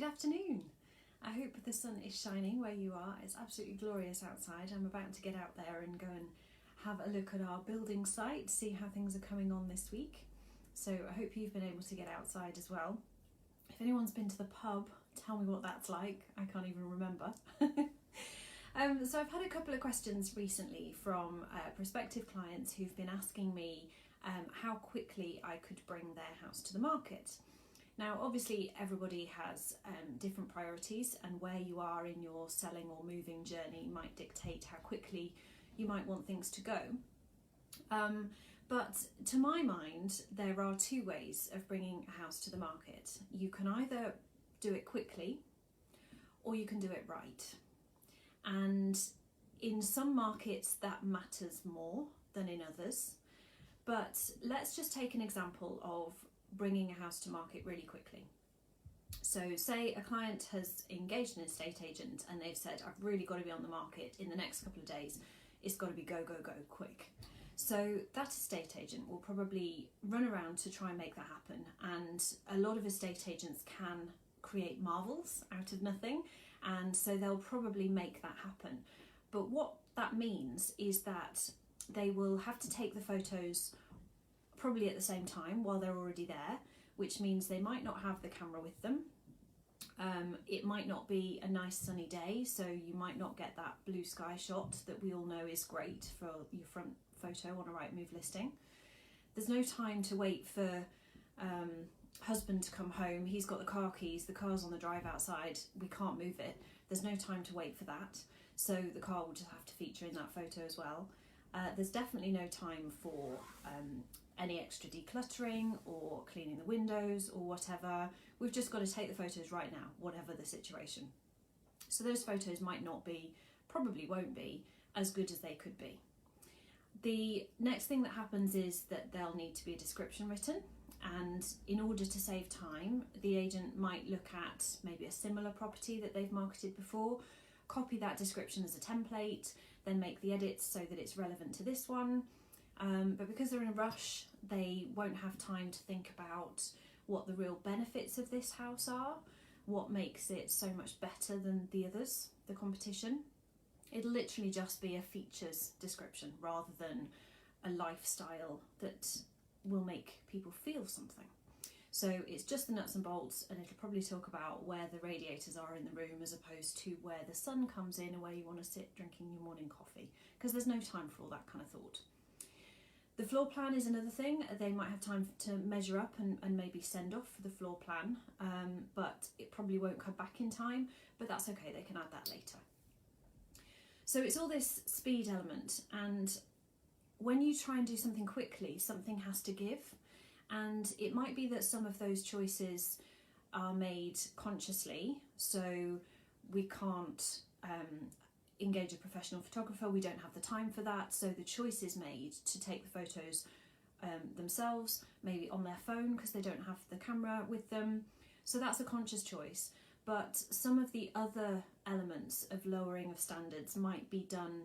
Good afternoon. I hope the sun is shining where you are. It's absolutely glorious outside. I'm about to get out there and go and have a look at our building site, see how things are coming on this week. So I hope you've been able to get outside as well. If anyone's been to the pub, tell me what that's like. I can't even remember. So I've had a couple of questions recently from prospective clients who've been asking me how quickly I could bring their house to the market. Now, obviously, everybody has different priorities, and where you are in your selling or moving journey might dictate how quickly you might want things to go. But to my mind, there are two ways of bringing a house to the market. You can either do it quickly or you can do it right. And in some markets that matters more than in others. But let's just take an example of bringing a house to market really quickly. So say a client has engaged an estate agent and they've said, I've really got to be on the market in the next couple of days. It's got to be go, go, go quick. So that estate agent will probably run around to try and make that happen. And a lot of estate agents can create marvels out of nothing. And so they'll probably make that happen. But what that means is that they will have to take the photos probably at the same time while they're already there, which means they might not have the camera with them. It might not be a nice sunny day, so you might not get that blue sky shot that we all know is great for your front photo on a Rightmove listing. There's no time to wait for husband to come home. He's got the car keys, the car's on the drive outside, we can't move it. There's no time to wait for that, so the car will just have to feature in that photo as well. There's definitely no time for any extra decluttering or cleaning the windows or whatever. We've just got to take the photos right now, whatever the situation. So those photos might not be, probably won't be, as good as they could be. The next thing that happens is that there'll need to be a description written, and in order to save time, the agent might look at maybe a similar property that they've marketed before, copy that description as a template, then make the edits so that it's relevant to this one. But because they're in a rush, they won't have time to think about what the real benefits of this house are, what makes it so much better than the others, the competition. It'll literally just be a features description rather than a lifestyle that will make people feel something. So it's just the nuts and bolts, and it'll probably talk about where the radiators are in the room as opposed to where the sun comes in and where you want to sit drinking your morning coffee, because there's no time for all that kind of thought. The floor plan is another thing. They might have time to measure up and maybe send off for the floor plan, but it probably won't come back in time, but that's okay, they can add that later. So it's all this speed element, and when you try and do something quickly, something has to give. And it might be that some of those choices are made consciously, so we can't engage a professional photographer, we don't have the time for that, so the choice is made to take the photos themselves, maybe on their phone because they don't have the camera with them. So that's a conscious choice. But some of the other elements of lowering of standards might be done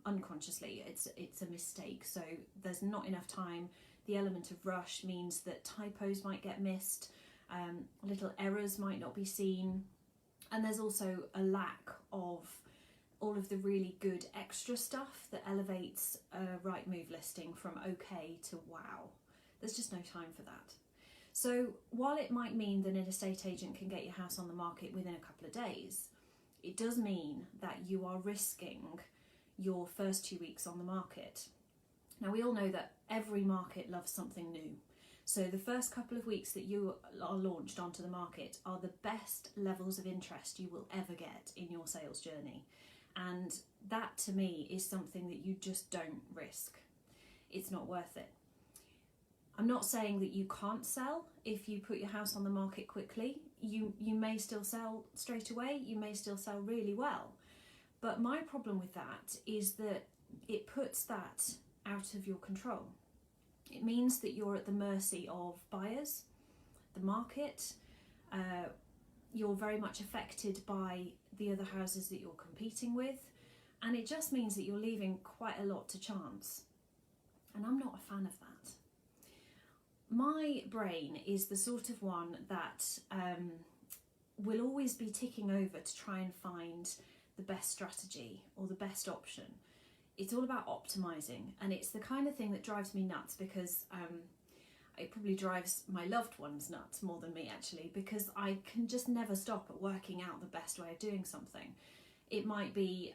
unconsciously. It's a mistake, so there's not enough time. The element of rush means that typos might get missed, little errors might not be seen, and there's also a lack of all of the really good extra stuff that elevates a Rightmove listing from okay to wow. There's just no time for that. So while it might mean that an estate agent can get your house on the market within a couple of days, it does mean that you are risking your first 2 weeks on the market. Now, we all know that every market loves something new. So the first couple of weeks that you are launched onto the market are the best levels of interest you will ever get in your sales journey. And that to me is something that you just don't risk. It's not worth it. I'm not saying that you can't sell if you put your house on the market quickly. You may still sell straight away, you may still sell really well. But my problem with that is that it puts that out of your control. It means that you're at the mercy of buyers, the market, you're very much affected by the other houses that you're competing with, and it just means that you're leaving quite a lot to chance. And I'm not a fan of that. My brain is the sort of one that we'll always be ticking over to try and find the best strategy or the best option. It's all about optimizing, and it's the kind of thing that drives me nuts, because it probably drives my loved ones nuts more than me, actually, because I can just never stop at working out the best way of doing something. It might be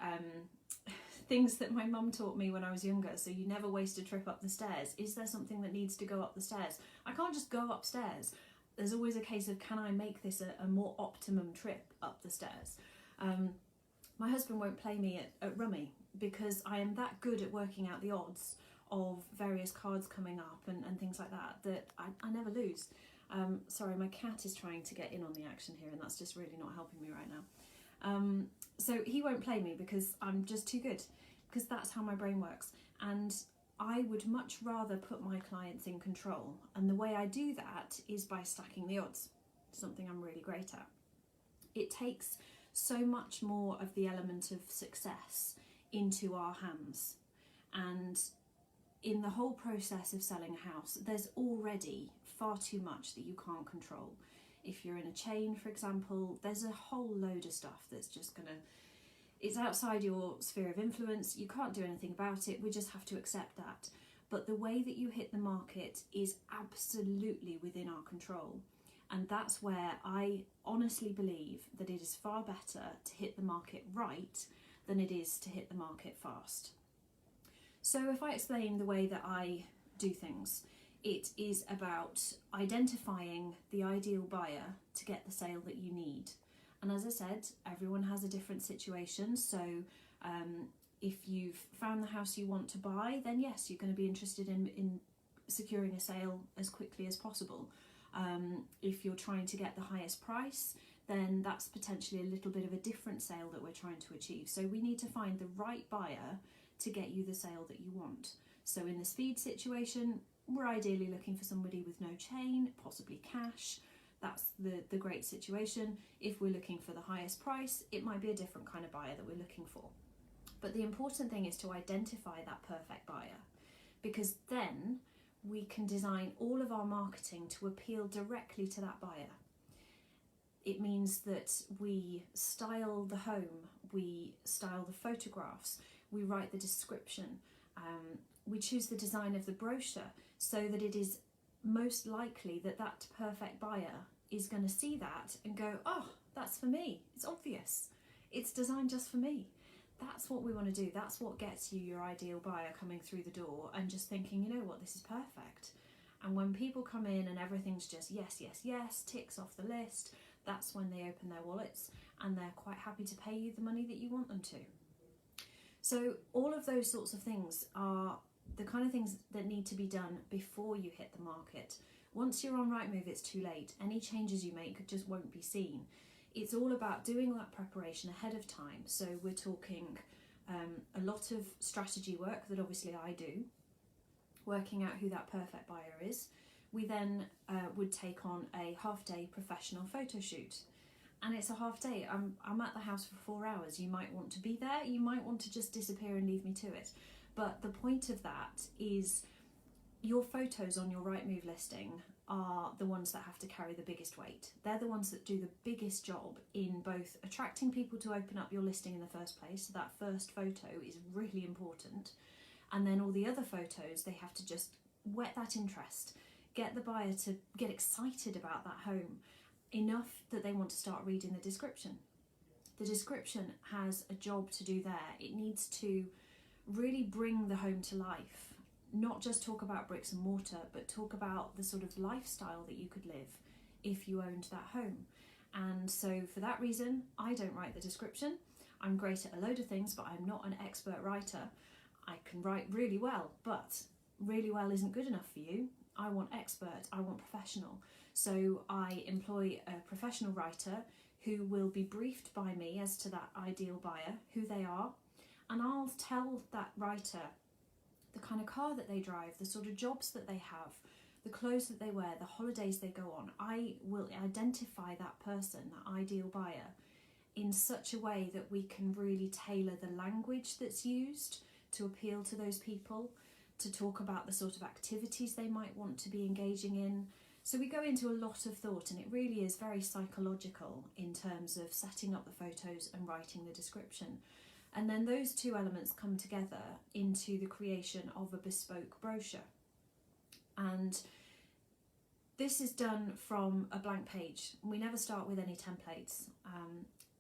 things that my mum taught me when I was younger. So you never waste a trip up the stairs. Is there something that needs to go up the stairs? I can't just go upstairs. There's always a case of, can I make this a more optimum trip up the stairs? My husband won't play me at rummy, because I am that good at working out the odds of various cards coming up and things like that, that I never lose. Sorry, my cat is trying to get in on the action here, and that's just really not helping me right now. So he won't play me because I'm just too good, because that's how my brain works. And I would much rather put my clients in control. And the way I do that is by stacking the odds, something I'm really great at. It takes so much more of the element of success into our hands. And in the whole process of selling a house, there's already far too much that you can't control. If you're in a chain, for example, there's a whole load of stuff that's just it's outside your sphere of influence. You can't do anything about it. We just have to accept that. But the way that you hit the market is absolutely within our control. And that's where I honestly believe that it is far better to hit the market right than it is to hit the market fast. So if I explain the way that I do things, it is about identifying the ideal buyer to get the sale that you need. And as I said, everyone has a different situation. So if you've found the house you want to buy, then yes, you're going to be interested in securing a sale as quickly as possible. If you're trying to get the highest price, then that's potentially a little bit of a different sale that we're trying to achieve. So we need to find the right buyer to get you the sale that you want. So in the speed situation, we're ideally looking for somebody with no chain, possibly cash. That's the great situation. If we're looking for the highest price, it might be a different kind of buyer that we're looking for. But the important thing is to identify that perfect buyer, because then we can design all of our marketing to appeal directly to that buyer. It means that we style the home, we style the photographs, we write the description, we choose the design of the brochure so that it is most likely that that perfect buyer is going to see that and go, oh, that's for me. It's obvious. It's designed just for me. That's what we want to do. That's what gets you your ideal buyer coming through the door and just thinking, you know what, this is perfect. And when people come in and everything's just yes, yes, yes, ticks off the list, that's when they open their wallets and they're quite happy to pay you the money that you want them to. So all of those sorts of things are the kind of things that need to be done before you hit the market. Once you're on Rightmove, it's too late. Any changes you make just won't be seen. It's all about doing that preparation ahead of time. So we're talking a lot of strategy work that obviously I do, working out who that perfect buyer is. We then would take on a half-day professional photo shoot. And it's a half day. I'm at the house for 4 hours. You might want to be there. You might want to just disappear and leave me to it. But the point of that is your photos on your Rightmove listing are the ones that have to carry the biggest weight. They're the ones that do the biggest job in both attracting people to open up your listing in the first place. So that first photo is really important. And then all the other photos, they have to just whet that interest, get the buyer to get excited about that home enough that they want to start reading the description. The description has a job to do there. It needs to really bring the home to life, not just talk about bricks and mortar, but talk about the sort of lifestyle that you could live if you owned that home. And so for that reason, I don't write the description. I'm great at a load of things, but I'm not an expert writer. I can write really well, but really well isn't good enough for you. I want expert, I want professional. So I employ a professional writer who will be briefed by me as to that ideal buyer, who they are, and I'll tell that writer the kind of car that they drive, the sort of jobs that they have, the clothes that they wear, the holidays they go on. I will identify that person, that ideal buyer, in such a way that we can really tailor the language that's used to appeal to those people, to talk about the sort of activities they might want to be engaging in. So we go into a lot of thought, and it really is very psychological in terms of setting up the photos and writing the description. And then those two elements come together into the creation of a bespoke brochure. And this is done from a blank page. We never start with any templates.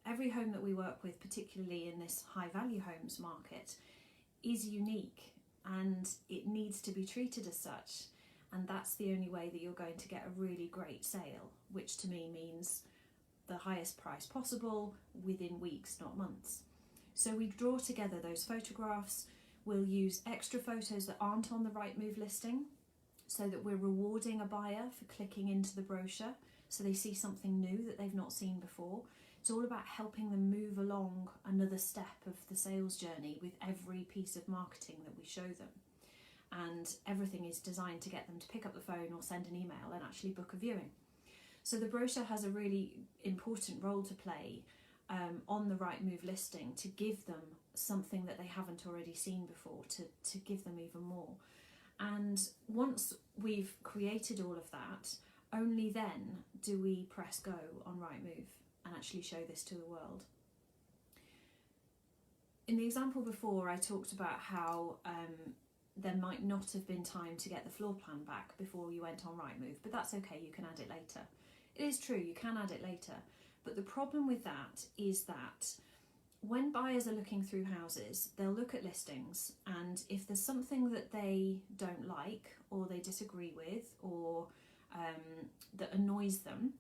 Every home that we work with, particularly in this high value homes market, is unique, and it needs to be treated as such. And that's the only way that you're going to get a really great sale, which to me means the highest price possible within weeks, not months. So we draw together those photographs. We'll use extra photos that aren't on the Rightmove listing, so that we're rewarding a buyer for clicking into the brochure, so they see something new that they've not seen before. It's all about helping them move along another step of the sales journey with every piece of marketing that we show them. And everything is designed to get them to pick up the phone or send an email and actually book a viewing. So the brochure has a really important role to play on the Rightmove listing, to give them something that they haven't already seen before, to give them even more. And once we've created all of that, only then do we press go on Rightmove and actually show this to the world. In the example before, I talked about how there might not have been time to get the floor plan back before you went on Rightmove, but that's okay, you can add it later. It is true, you can add it later, but the problem with that is that when buyers are looking through houses, they'll look at listings, and if there's something that they don't like or they disagree with, or that annoys them,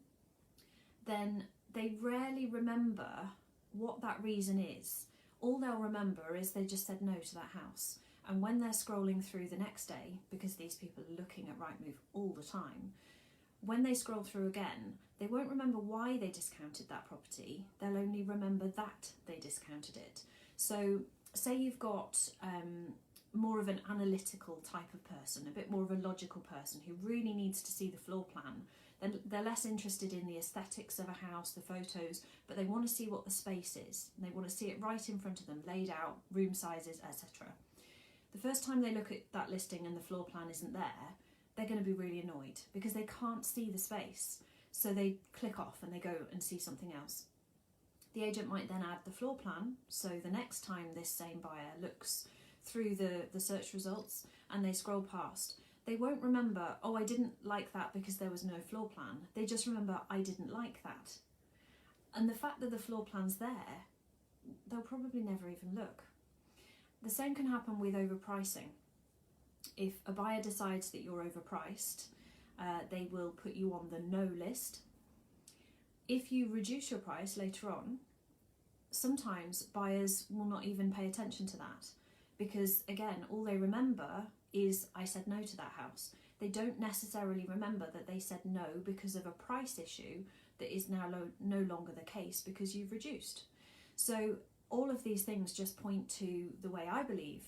then they rarely remember what that reason is. All they'll remember is they just said no to that house. And when they're scrolling through the next day, because these people are looking at Rightmove all the time, when they scroll through again, they won't remember why they discounted that property. They'll only remember that they discounted it. So say you've got more of an analytical type of person, a bit more of a logical person who really needs to see the floor plan, then they're less interested in the aesthetics of a house, the photos, but they want to see what the space is. And they want to see it right in front of them, laid out, room sizes, etc. The first time they look at that listing and the floor plan isn't there, they're going to be really annoyed because they can't see the space. So they click off and they go and see something else. The agent might then add the floor plan, so the next time this same buyer looks through the search results and they scroll past, they won't remember, oh, I didn't like that because there was no floor plan. They just remember, I didn't like that. And the fact that the floor plan's there, they'll probably never even look. The same can happen with overpricing. If a buyer decides that you're overpriced, they will put you on the no list. If you reduce your price later on, sometimes buyers will not even pay attention to that, because again, all they remember is I said no to that house. They don't necessarily remember that they said no because of a price issue that is now no longer the case because you've reduced. So all of these things just point to the way I believe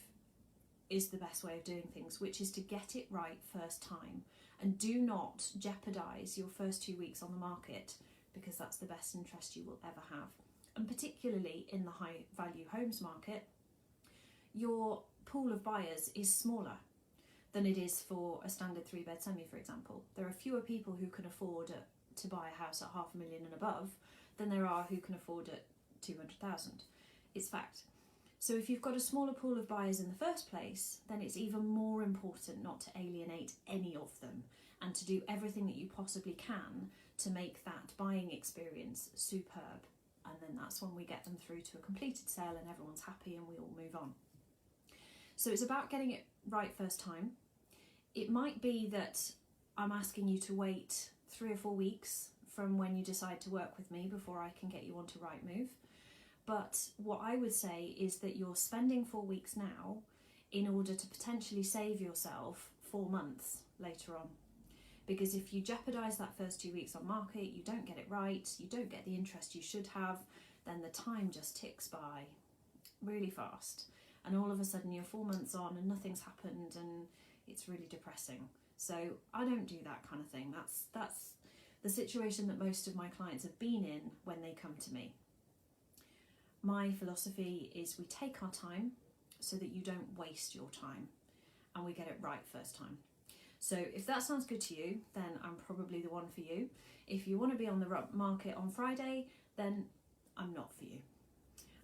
is the best way of doing things, which is to get it right first time, and do not jeopardize your first 2 weeks on the market, because that's the best interest you will ever have. And particularly in the high value homes market, your pool of buyers is smaller than it is for a standard 3-bed semi, for example. There are fewer people who can afford to buy a house at $500,000 and above than there are who can afford it 200,000. It's fact. So if you've got a smaller pool of buyers in the first place, then it's even more important not to alienate any of them, and to do everything that you possibly can to make that buying experience superb. And then that's when we get them through to a completed sale and everyone's happy and we all move on. So it's about getting it right first time. It might be that I'm asking you to wait 3 or 4 weeks from when you decide to work with me before I can get you onto Rightmove. But what I would say is that you're spending 4 weeks now in order to potentially save yourself 4 months later on. Because if you jeopardise that first 2 weeks on market, you don't get it right, you don't get the interest you should have, then the time just ticks by really fast. And all of a sudden you're 4 months on and nothing's happened, and it's really depressing. So I don't do that kind of thing. That's the situation that most of my clients have been in when they come to me. My philosophy is we take our time so that you don't waste your time, and we get it right first time. So if that sounds good to you, then I'm probably the one for you. If you want to be on the market on Friday, then I'm not for you.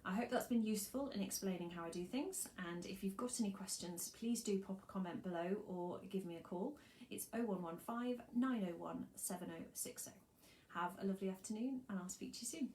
I hope that's been useful in explaining how I do things, and if you've got any questions, please do pop a comment below or give me a call. It's 0115 901 7060. Have a lovely afternoon, and I'll speak to you soon.